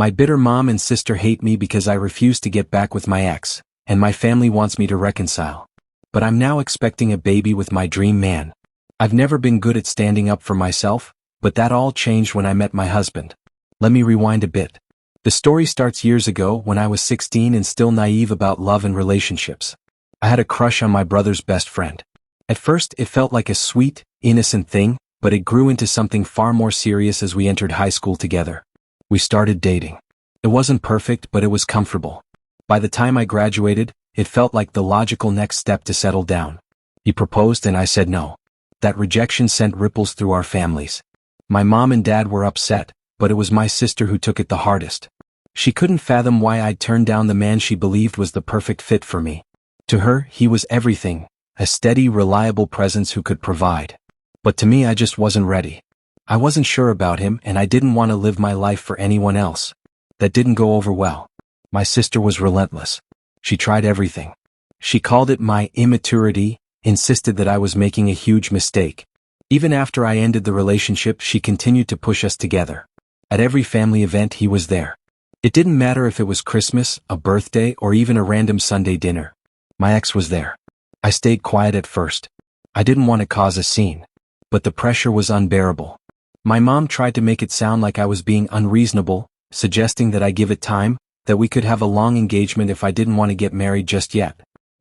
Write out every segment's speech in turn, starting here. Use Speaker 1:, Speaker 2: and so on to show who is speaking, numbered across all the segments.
Speaker 1: My bitter mom and sister hate me because I refuse to get back with my ex, and my family wants me to reconcile. But I'm now expecting a baby with my dream man. I've never been good at standing up for myself, but that all changed when I met my husband. Let me rewind a bit. The story starts years ago when I was 16 and still naive about love and relationships. I had a crush on my brother's best friend. At first, it felt like a sweet, innocent thing, but it grew into something far more serious as we entered high school together. We started dating. It wasn't perfect, but it was comfortable. By the time I graduated, it felt like the logical next step to settle down. He proposed and I said no. That rejection sent ripples through our families. My mom and dad were upset, but it was my sister who took it the hardest. She couldn't fathom why I'd turned down the man she believed was the perfect fit for me. To her, he was everything, a steady, reliable presence who could provide. But to me, I just wasn't ready. I wasn't sure about him and I didn't want to live my life for anyone else. That didn't go over well. My sister was relentless. She tried everything. She called it my immaturity, insisted that I was making a huge mistake. Even after I ended the relationship, she continued to push us together. At every family event, he was there. It didn't matter if it was Christmas, a birthday, or even a random Sunday dinner. My ex was there. I stayed quiet at first. I didn't want to cause a scene. But the pressure was unbearable. My mom tried to make it sound like I was being unreasonable, suggesting that I give it time, that we could have a long engagement if I didn't want to get married just yet.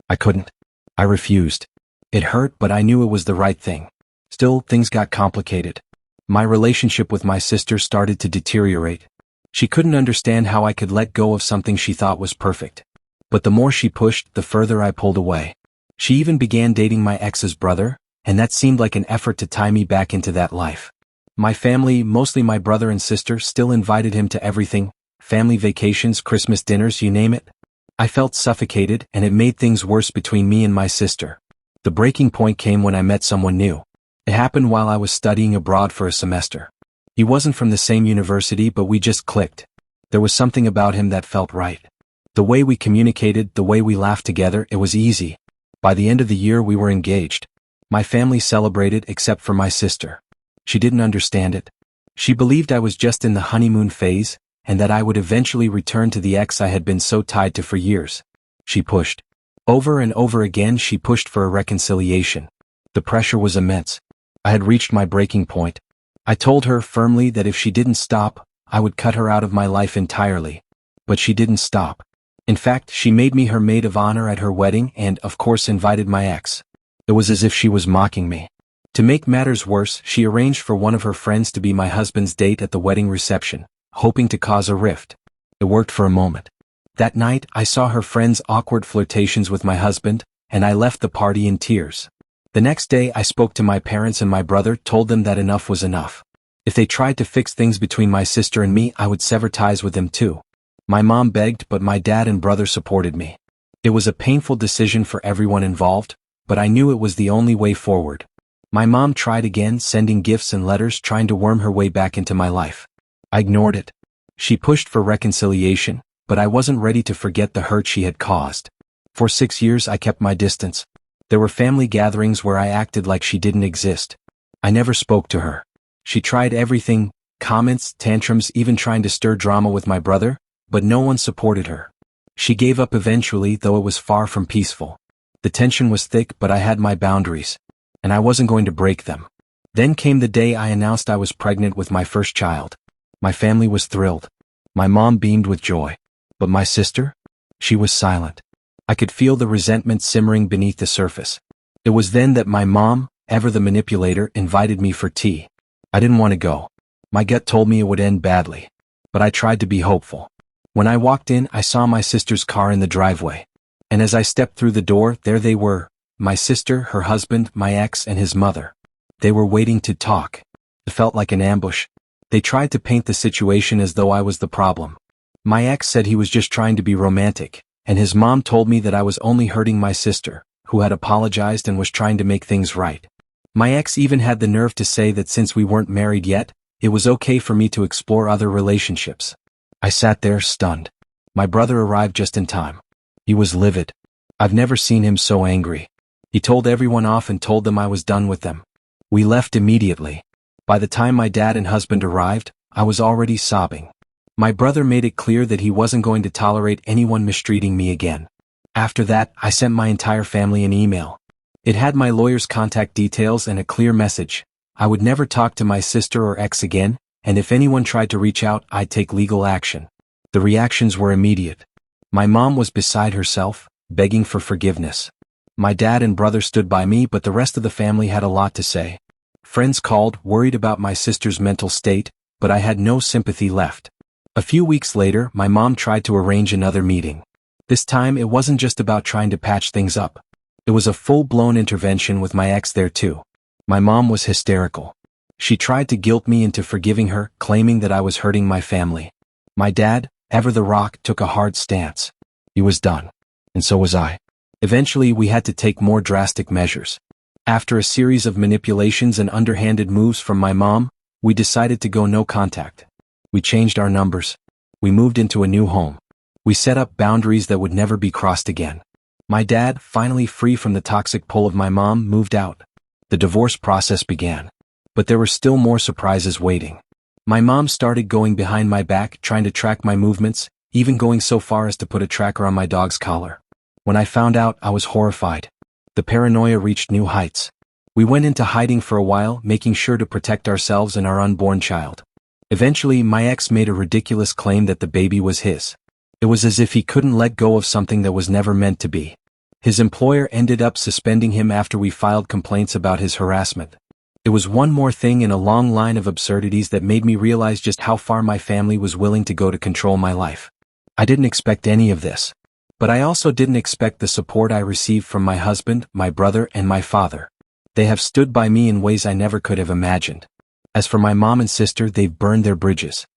Speaker 1: I couldn't. I refused. It hurt, but I knew it was the right thing. Still, things got complicated. My relationship with my sister started to deteriorate. She couldn't understand how I could let go of something she thought was perfect. But the more she pushed, the further I pulled away. She even began dating my ex's brother, and that seemed like an effort to tie me back into that life. My family, mostly my brother and sister, still invited him to everything, family vacations, Christmas dinners, you name it. I felt suffocated, and it made things worse between me and my sister. The breaking point came when I met someone new. It happened while I was studying abroad for a semester. He wasn't from the same university, but we just clicked. There was something about him that felt right. The way we communicated, the way we laughed together, it was easy. By the end of the year, we were engaged. My family celebrated except for my sister. She didn't understand it. She believed I was just in the honeymoon phase, and that I would eventually return to the ex I had been so tied to for years. She pushed. Over and over again, she pushed for a reconciliation. The pressure was immense. I had reached my breaking point. I told her firmly that if she didn't stop, I would cut her out of my life entirely. But she didn't stop. In fact, she made me her maid of honor at her wedding and, of course, invited my ex. It was as if she was mocking me. To make matters worse, she arranged for one of her friends to be my husband's date at the wedding reception, hoping to cause a rift. It worked for a moment. That night, I saw her friend's awkward flirtations with my husband, and I left the party in tears. The next day, I spoke to my parents and my brother, told them that enough was enough. If they tried to fix things between my sister and me, I would sever ties with them too. My mom begged, but my dad and brother supported me. It was a painful decision for everyone involved, but I knew it was the only way forward. My mom tried again, sending gifts and letters, trying to worm her way back into my life. I ignored it. She pushed for reconciliation, but I wasn't ready to forget the hurt she had caused. For 6 years, I kept my distance. There were family gatherings where I acted like she didn't exist. I never spoke to her. She tried everything, comments, tantrums, even trying to stir drama with my brother, but no one supported her. She gave up eventually, though it was far from peaceful. The tension was thick, but I had my boundaries, and I wasn't going to break them. Then came the day I announced I was pregnant with my first child. My family was thrilled. My mom beamed with joy. But my sister? She was silent. I could feel the resentment simmering beneath the surface. It was then that my mom, ever the manipulator, invited me for tea. I didn't want to go. My gut told me it would end badly. But I tried to be hopeful. When I walked in, I saw my sister's car in the driveway. And as I stepped through the door, there they were, my sister, her husband, my ex, and his mother. They were waiting to talk. It felt like an ambush. They tried to paint the situation as though I was the problem. My ex said he was just trying to be romantic, and his mom told me that I was only hurting my sister, who had apologized and was trying to make things right. My ex even had the nerve to say that since we weren't married yet, it was okay for me to explore other relationships. I sat there stunned. My brother arrived just in time. He was livid. I've never seen him so angry. He told everyone off and told them I was done with them. We left immediately. By the time my dad and husband arrived, I was already sobbing. My brother made it clear that he wasn't going to tolerate anyone mistreating me again. After that, I sent my entire family an email. It had my lawyer's contact details and a clear message. I would never talk to my sister or ex again, and if anyone tried to reach out, I'd take legal action. The reactions were immediate. My mom was beside herself, begging for forgiveness. My dad and brother stood by me, but the rest of the family had a lot to say. Friends called, worried about my sister's mental state, but I had no sympathy left. A few weeks later, my mom tried to arrange another meeting. This time, it wasn't just about trying to patch things up. It was a full-blown intervention with my ex there too. My mom was hysterical. She tried to guilt me into forgiving her, claiming that I was hurting my family. My dad, ever the rock, took a hard stance. He was done. And so was I. Eventually, we had to take more drastic measures. After a series of manipulations and underhanded moves from my mom, we decided to go no contact. We changed our numbers. We moved into a new home. We set up boundaries that would never be crossed again. My dad, finally free from the toxic pull of my mom, moved out. The divorce process began. But there were still more surprises waiting. My mom started going behind my back, trying to track my movements, even going so far as to put a tracker on my dog's collar. When I found out, I was horrified. The paranoia reached new heights. We went into hiding for a while, making sure to protect ourselves and our unborn child. Eventually, my ex made a ridiculous claim that the baby was his. It was as if he couldn't let go of something that was never meant to be. His employer ended up suspending him after we filed complaints about his harassment. It was one more thing in a long line of absurdities that made me realize just how far my family was willing to go to control my life. I didn't expect any of this. But I also didn't expect the support I received from my husband, my brother, and my father. They have stood by me in ways I never could have imagined. As for my mom and sister, they've burned their bridges.